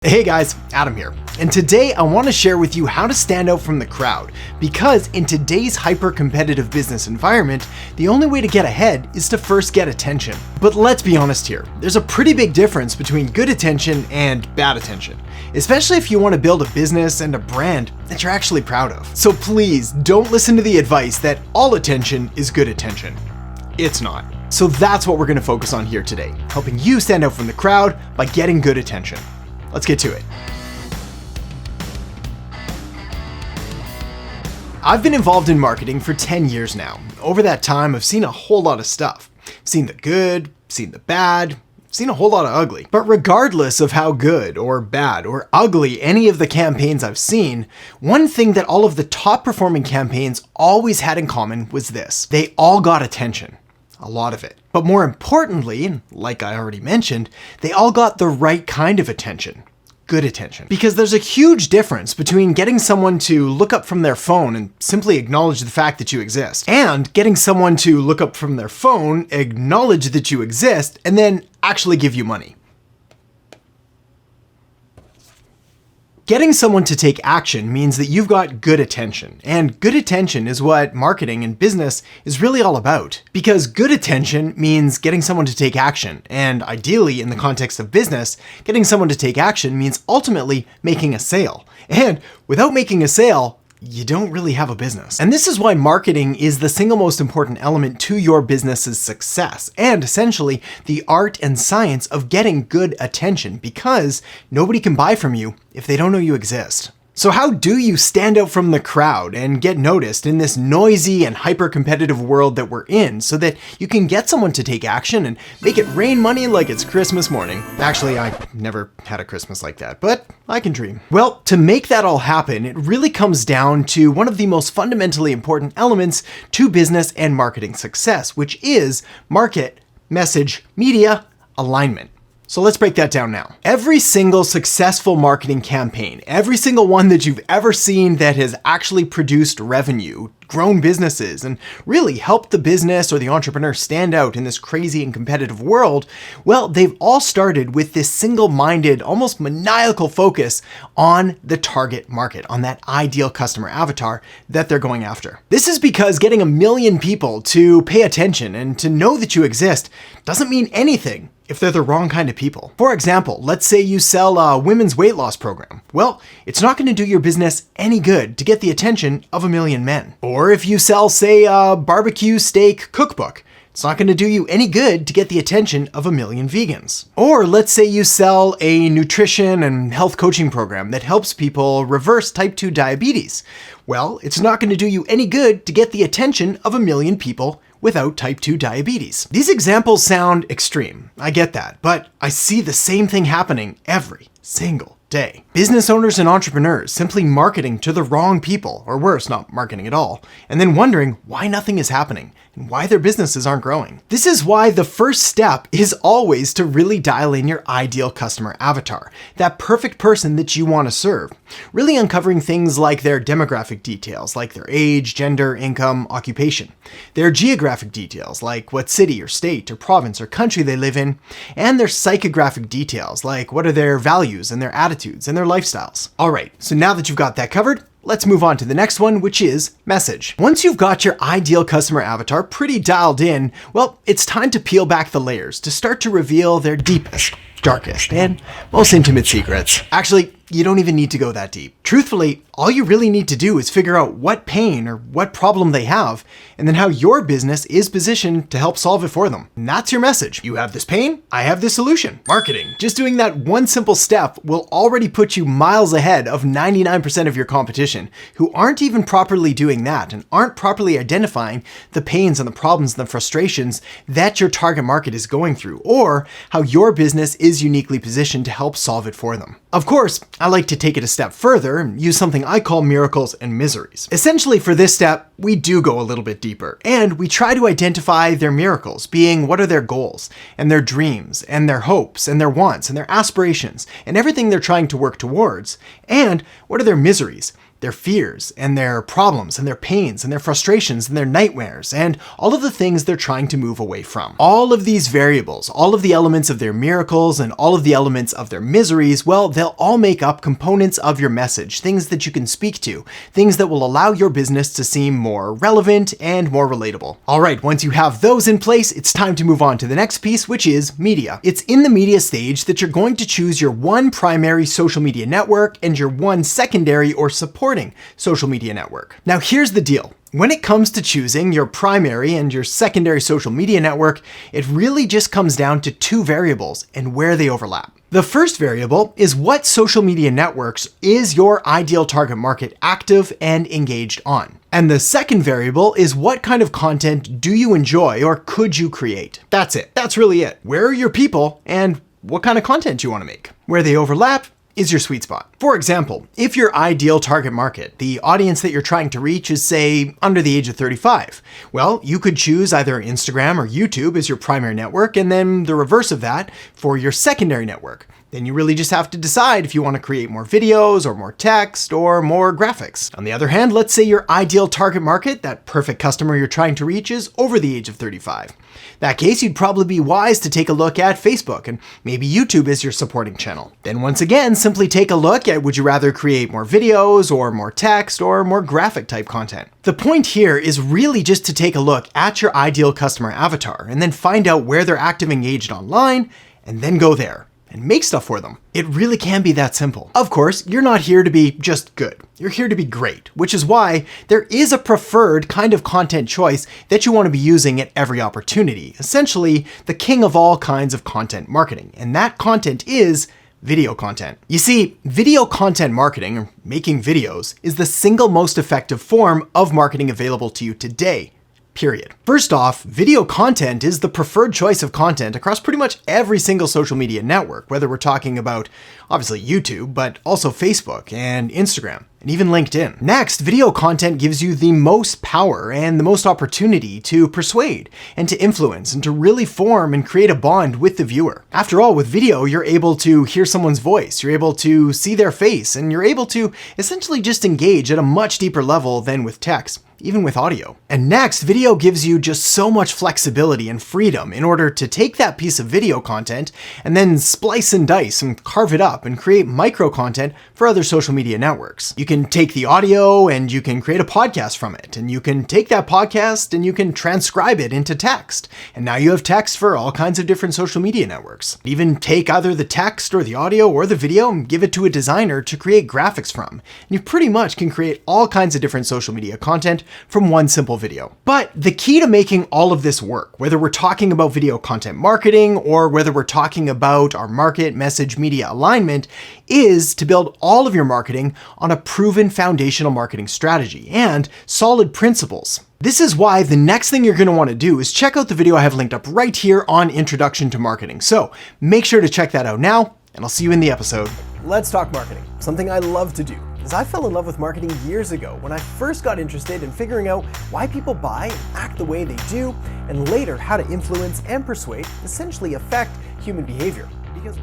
Hey guys, Adam here, and today I want to share with you how to stand out from the crowd, because in today's hyper-competitive business environment, the only way to get ahead is to first get attention. But let's be honest here, there's a pretty big difference between good attention and bad attention, especially if you want to build a business and a brand that you're actually proud of. So please don't listen to the advice that all attention is good attention. It's not. So that's what we're going to focus on here today, helping you stand out from the crowd by getting good attention. Let's get to it. I've been involved in marketing for 10 years now. Over that time, I've seen a whole lot of stuff. I've seen the good, seen the bad, seen a whole lot of ugly. But regardless of how good or bad or ugly any of the campaigns I've seen, one thing that all of the top performing campaigns always had in common was this: they all got attention. A lot of it. But more importantly, like I already mentioned, they all got the right kind of attention. Good attention. Because there's a huge difference between getting someone to look up from their phone and simply acknowledge the fact that you exist, and getting someone to look up from their phone, acknowledge that you exist, and then actually give you money. Getting someone to take action means that you've got good attention, and good attention is what marketing and business is really all about. Because good attention means getting someone to take action, and ideally, in the context of business, getting someone to take action means ultimately making a sale. And without making a sale, you don't really have a business. And this is why marketing is the single most important element to your business's success, and essentially the art and science of getting good attention, because nobody can buy from you if they don't know you exist. So how do you stand out from the crowd and get noticed in this noisy and hyper-competitive world that we're in, so that you can get someone to take action and make it rain money like it's Christmas morning? Actually, I never had a Christmas like that, but I can dream. Well, to make that all happen, it really comes down to one of the most fundamentally important elements to business and marketing success, which is market, message, media, alignment. So let's break that down now. Every single successful marketing campaign, every single one that you've ever seen that has actually produced revenue, grown businesses, and really helped the business or the entrepreneur stand out in this crazy and competitive world, well, they've all started with this single-minded, almost maniacal focus on the target market, on that ideal customer avatar that they're going after. This is because getting 1 million people to pay attention and to know that you exist doesn't mean anything if they're the wrong kind of people. For example, let's say you sell a women's weight loss program. Well, it's not going to do your business any good to get the attention of 1 million men. Or if you sell, say, a barbecue steak cookbook, it's not going to do you any good to get the attention of 1 million vegans. Or let's say you sell a nutrition and health coaching program that helps people reverse type 2 diabetes. Well, it's not going to do you any good to get the attention of 1 million people without type 2 diabetes. These examples sound extreme, I get that, but I see the same thing happening every single day. Business owners and entrepreneurs simply marketing to the wrong people, or worse, not marketing at all, and then wondering why nothing is happening and why their businesses aren't growing. This is why the first step is always to really dial in your ideal customer avatar, that perfect person that you want to serve. Really uncovering things like their demographic details, like their age, gender, income, occupation, their geographic details, like what city or state or province or country they live in, and their psychographic details, like what are their values and their attitudes and their lifestyles. All right, so now that you've got that covered, let's move on to the next one, which is message. Once you've got your ideal customer avatar pretty dialed in, well, it's time to peel back the layers to start to reveal their deepest, darkest, and most intimate secrets. Actually, you don't even need to go that deep. Truthfully, all you really need to do is figure out what pain or what problem they have, and then how your business is positioned to help solve it for them. And that's your message. You have this pain, I have this solution. Marketing. Just doing that one simple step will already put you miles ahead of 99% of your competition, who aren't even properly doing that and aren't properly identifying the pains and the problems and the frustrations that your target market is going through, or how your business is uniquely positioned to help solve it for them. Of course, I like to take it a step further and use something I call miracles and miseries. Essentially, for this step, we do go a little bit deeper, and we try to identify their miracles, being what are their goals, and their dreams, and their hopes, and their wants, and their aspirations, and everything they're trying to work towards, and what are their miseries, their fears and their problems and their pains and their frustrations and their nightmares and all of the things they're trying to move away from. All of these variables, all of the elements of their miracles and all of the elements of their miseries, well, they'll all make up components of your message, things that you can speak to, things that will allow your business to seem more relevant and more relatable. All right, once you have those in place, it's time to move on to the next piece, which is media. It's in the media stage that you're going to choose your one primary social media network and your one secondary or supporting social media network. Now here's the deal. When it comes to choosing your primary and your secondary social media network, it really just comes down to two variables and where they overlap. The first variable is what social media networks is your ideal target market active and engaged on. And the second variable is what kind of content do you enjoy or could you create? That's it. That's really it. Where are your people and what kind of content you want to make? Where they overlap is your sweet spot. For example, if your ideal target market, the audience that you're trying to reach is, say, under the age of 35, well, you could choose either Instagram or YouTube as your primary network, and then the reverse of that for your secondary network. Then you really just have to decide if you want to create more videos or more text or more graphics. On the other hand, let's say your ideal target market, that perfect customer you're trying to reach, is over the age of 35. In that case, you'd probably be wise to take a look at Facebook and maybe YouTube as your supporting channel. Then once again, simply take a look at would you rather create more videos or more text or more graphic type content. The point here is really just to take a look at your ideal customer avatar and then find out where they're active engaged online and then go there and make stuff for them. It really can be that simple. Of course, you're not here to be just good. You're here to be great, which is why there is a preferred kind of content choice that you want to be using at every opportunity. Essentially, the king of all kinds of content marketing. And that content is video content. You see, video content marketing, or making videos, is the single most effective form of marketing available to you today. Period. First off, video content is the preferred choice of content across pretty much every single social media network, whether we're talking about obviously YouTube, but also Facebook and Instagram, and even LinkedIn. Next, video content gives you the most power and the most opportunity to persuade and to influence and to really form and create a bond with the viewer. After all, with video, you're able to hear someone's voice, you're able to see their face, and you're able to essentially just engage at a much deeper level than with text, even with audio. And next, video gives you just so much flexibility and freedom in order to take that piece of video content and then splice and dice and carve it up and create micro content for other social media networks. You can take the audio and you can create a podcast from it, and you can take that podcast and you can transcribe it into text. And now you have text for all kinds of different social media networks. Even take either the text or the audio or the video and give it to a designer to create graphics from. And you pretty much can create all kinds of different social media content from one simple video. But the key to making all of this work, whether we're talking about video content marketing or whether we're talking about our market message media alignment, is to build all of your marketing on a proven foundational marketing strategy and solid principles. This is why the next thing you're going to want to do is check out the video I have linked up right here on Introduction to Marketing. So make sure to check that out now, and I'll see you in the episode. Let's talk marketing, something I love to do. As I fell in love with marketing years ago when I first got interested in figuring out why people buy and act the way they do, and later how to influence and persuade, essentially affect human behavior. Because